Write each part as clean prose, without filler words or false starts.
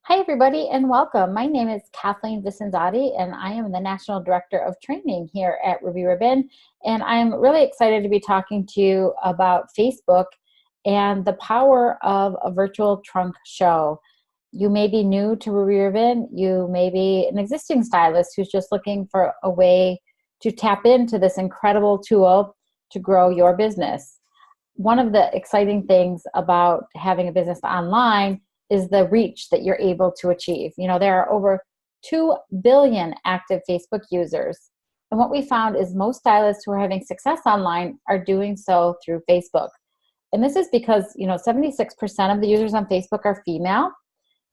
Hi, everybody, and welcome. My name is Kathleen Vicenzotti, and I am the National Director of Training here at Ruby Ribbon. And I'm really excited to be talking to you about Facebook and the power of a virtual trunk show. You may be new to Ruby Ribbon. You may be an existing stylist who's just looking for a way to tap into this incredible tool to grow your business. One of the exciting things about having a business online is the reach that you're able to achieve. You know, there are over 2 billion active Facebook users. And what we found is most stylists who are having success online are doing so through Facebook. And this is because, 76% of the users on Facebook are female.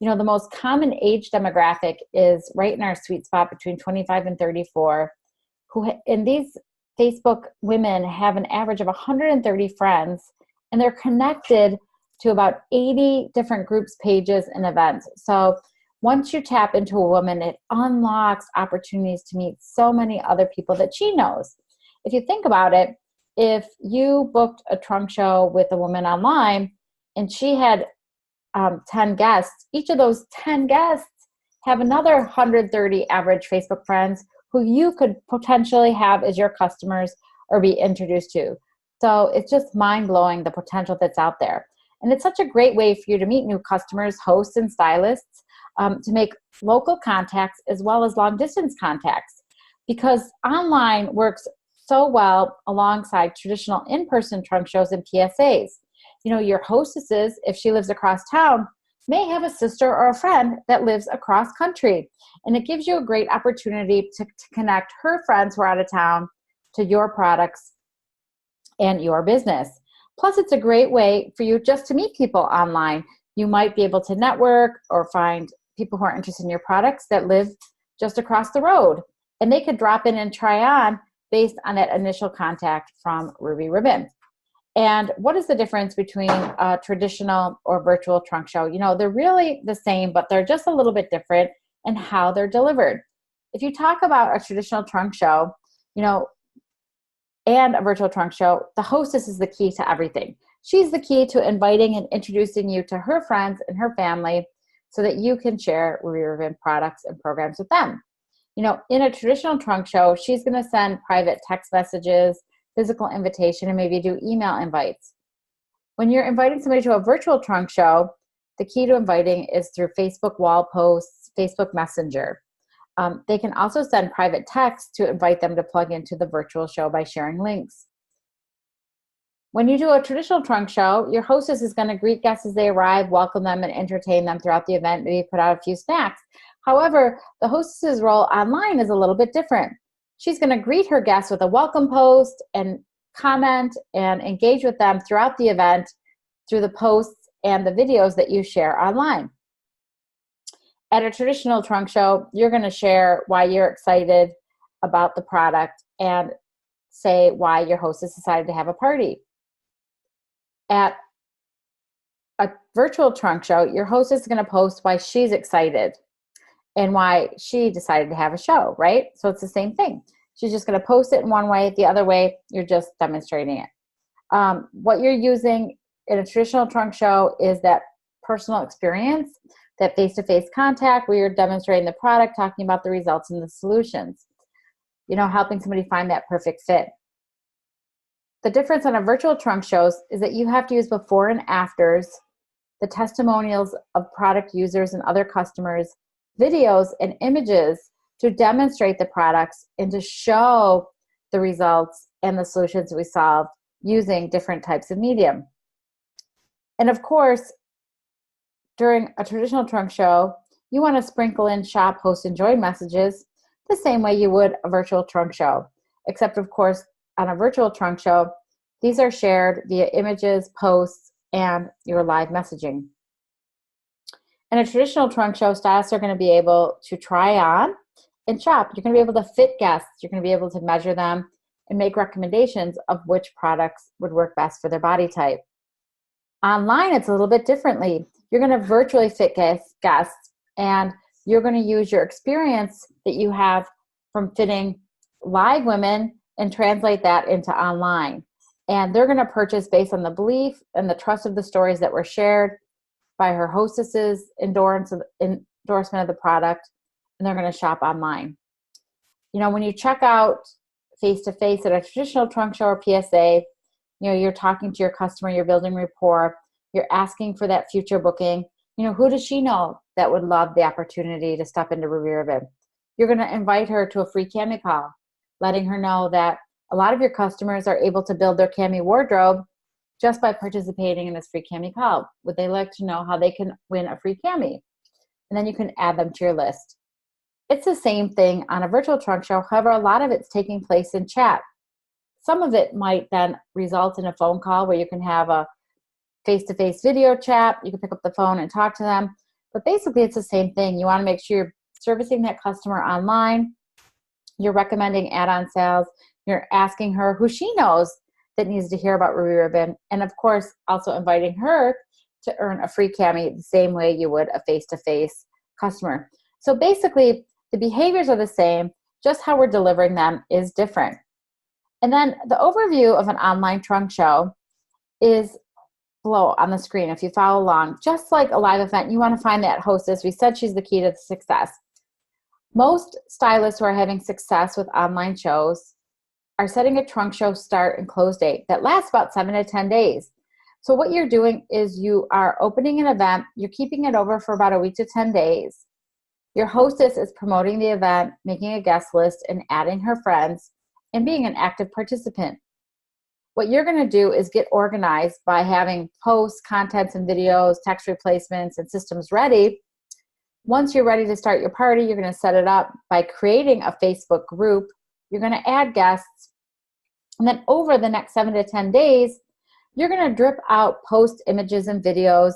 The most common age demographic is right in our sweet spot between 25 and 34. And these Facebook women have an average of 130 friends, and they're connected to about 80 different groups, pages, and events. So once you tap into a woman, it unlocks opportunities to meet so many other people that she knows. If you think about it, if you booked a trunk show with a woman online and she had 10 guests, each of those 10 guests have another 130 average Facebook friends who you could potentially have as your customers or be introduced to. So it's just mind-blowing the potential that's out there. And it's such a great way for you to meet new customers, hosts, and stylists, to make local contacts as well as long-distance contacts, because online works so well alongside traditional in-person trunk shows and PSAs. Your hostesses, if she lives across town, may have a sister or a friend that lives across country. And it gives you a great opportunity to connect her friends who are out of town to your products and your business. Plus, it's a great way for you just to meet people online. You might be able to network or find people who are interested in your products that live just across the road. And they could drop in and try on based on that initial contact from Ruby Ribbon. And what is the difference between a traditional or virtual trunk show? They're really the same, but they're just a little bit different in how they're delivered. If you talk about a traditional trunk show, and a virtual trunk show, the hostess is the key to everything. She's the key to inviting and introducing you to her friends and her family so that you can share Ruby Ribbon products and programs with them. In a traditional trunk show, she's going to send private text messages, physical invitation, and maybe do email invites. When you're inviting somebody to a virtual trunk show, the key to inviting is through Facebook wall posts, Facebook Messenger. They can also send private texts to invite them to plug into the virtual show by sharing links. When you do a traditional trunk show, your hostess is going to greet guests as they arrive, welcome them, and entertain them throughout the event, maybe put out a few snacks. However, the hostess's role online is a little bit different. She's going to greet her guests with a welcome post and comment and engage with them throughout the event through the posts and the videos that you share online. At a traditional trunk show, you're going to share why you're excited about the product and say why your hostess decided to have a party. At a virtual trunk show, your hostess is going to post why she's excited and why she decided to have a show, right? So it's the same thing. She's just going to post it in one way. The other way, you're just demonstrating it. What you're using in a traditional trunk show is that personal experience, that face-to-face contact where you're demonstrating the product, talking about the results and the solutions, helping somebody find that perfect fit. The difference on a virtual trunk shows is that you have to use before and afters, the testimonials of product users and other customers, videos and images to demonstrate the products and to show the results and the solutions we solved using different types of medium. And of course, during a traditional trunk show, you want to sprinkle in shop, host, and join messages the same way you would a virtual trunk show. Except, of course, on a virtual trunk show, these are shared via images, posts, and your live messaging. In a traditional trunk show, stylists are going to be able to try on and shop. You're going to be able to fit guests. You're going to be able to measure them and make recommendations of which products would work best for their body type. Online, it's a little bit differently. You're going to virtually fit guests, and you're going to use your experience that you have from fitting live women and translate that into online. And they're going to purchase based on the belief and the trust of the stories that were shared by her hostess's endorsement of the product, and they're going to shop online. You know, when you check out face-to-face at a traditional trunk show or PSA, you know, you're talking to your customer, you're building rapport, you're asking for that future booking. You know, who does she know that would love the opportunity to step into Ruby Ribbon? You're going to invite her to a free cami call, letting her know that a lot of your customers are able to build their cami wardrobe just by participating in this free cami call. Would they like to know how they can win a free cami? And then you can add them to your list. It's the same thing on a virtual trunk show. However, a lot of it's taking place in chat. Some of it might then result in a phone call where you can have a face-to-face video chat. You can pick up the phone and talk to them. But basically, it's the same thing. You want to make sure you're servicing that customer online. You're recommending add-on sales. You're asking her who she knows that needs to hear about Ruby Ribbon. And of course, also inviting her to earn a free cami the same way you would a face-to-face customer. So basically, the behaviors are the same, just how we're delivering them is different. And then the overview of an online trunk show is below on the screen if you follow along. Just like a live event, you want to find that hostess. We said she's the key to success. Most stylists who are having success with online shows are setting a trunk show start and close date that lasts about 7 to 10 days. So what you're doing is you are opening an event, you're keeping it over for about a week to 10 days. Your hostess is promoting the event, making a guest list, and adding her friends, and being an active participant. What you're going to do is get organized by having posts, contents, and videos, text replacements, and systems ready. Once you're ready to start your party, you're going to set it up by creating a Facebook group. You're going to add guests. And then over the next 7 to 10 days, you're going to drip out post images and videos.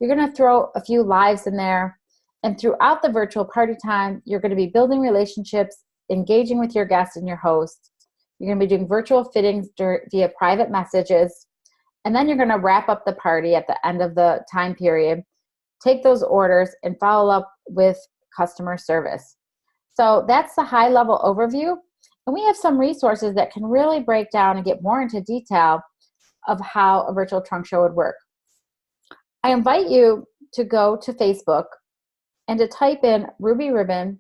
You're going to throw a few lives in there. And throughout the virtual party time, you're going to be building relationships, engaging with your guests and your hosts. You're going to be doing virtual fittings via private messages. And then you're going to wrap up the party at the end of the time period, take those orders, and follow up with customer service. So that's the high-level overview. And we have some resources that can really break down and get more into detail of how a virtual trunk show would work. I invite you to go to Facebook and to type in Ruby Ribbon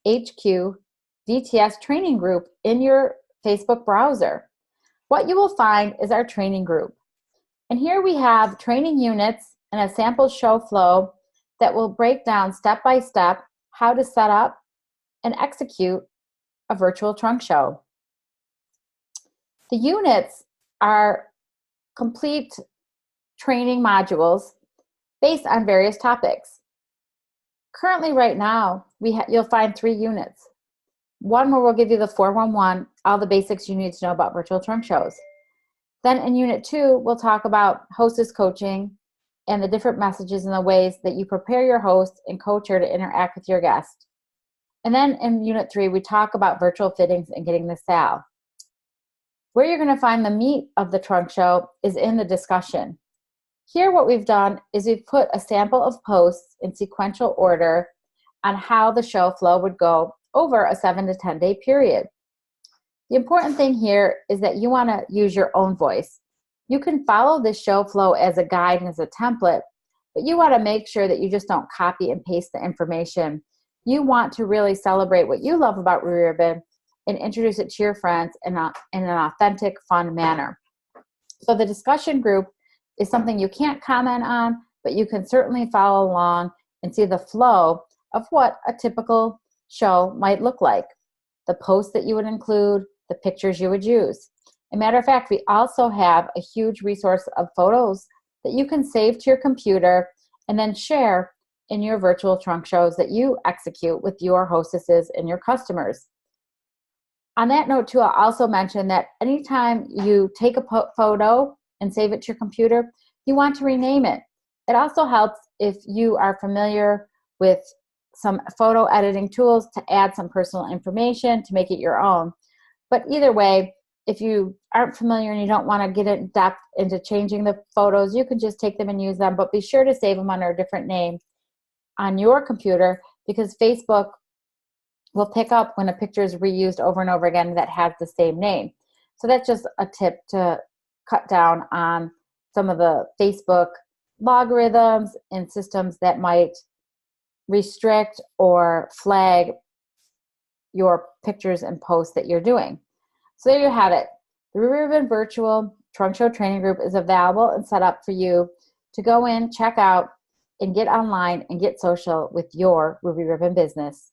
HQ VTS training group in your Facebook browser. What you will find is our training group. And here we have training units and a sample show flow that will break down step by step how to set up and execute a virtual trunk show. The units are complete training modules based on various topics. Currently, right now, you'll find 3 units. One where we'll give you the 411, all the basics you need to know about virtual trunk shows. Then in Unit 2, we'll talk about hostess coaching and the different messages and the ways that you prepare your host and coach her to interact with your guest. And then in Unit 3, we talk about virtual fittings and getting the sale. Where you're going to find the meat of the trunk show is in the discussion. Here what we've done is we've put a sample of posts in sequential order on how the show flow would go over a 7 to 10 day period. The important thing here is that you want to use your own voice. You can follow this show flow as a guide and as a template, but you want to make sure that you just don't copy and paste the information. You want to really celebrate what you love about Ruby Ribbon and introduce it to your friends in an authentic, fun manner. So the discussion group is something you can't comment on, but you can certainly follow along and see the flow of what a typical show might look like, the posts that you would include, the pictures you would use. As a matter of fact, we also have a huge resource of photos that you can save to your computer and then share in your virtual trunk shows that you execute with your hostesses and your customers. On that note too, I'll also mention that anytime you take a photo and save it to your computer, you want to rename it. It also helps if you are familiar with some photo editing tools to add some personal information to make it your own. But either way, if you aren't familiar and you don't want to get in depth into changing the photos, you can just take them and use them, but be sure to save them under a different name on your computer, because Facebook will pick up when a picture is reused over and over again that has the same name. So that's just a tip to cut down on some of the Facebook logarithms and systems that might restrict or flag your pictures and posts that you're doing. So there you have it. The Ruby Ribbon Virtual Trunk Show Training Group is available and set up for you to go in, check out, and get online and get social with your Ruby Ribbon business.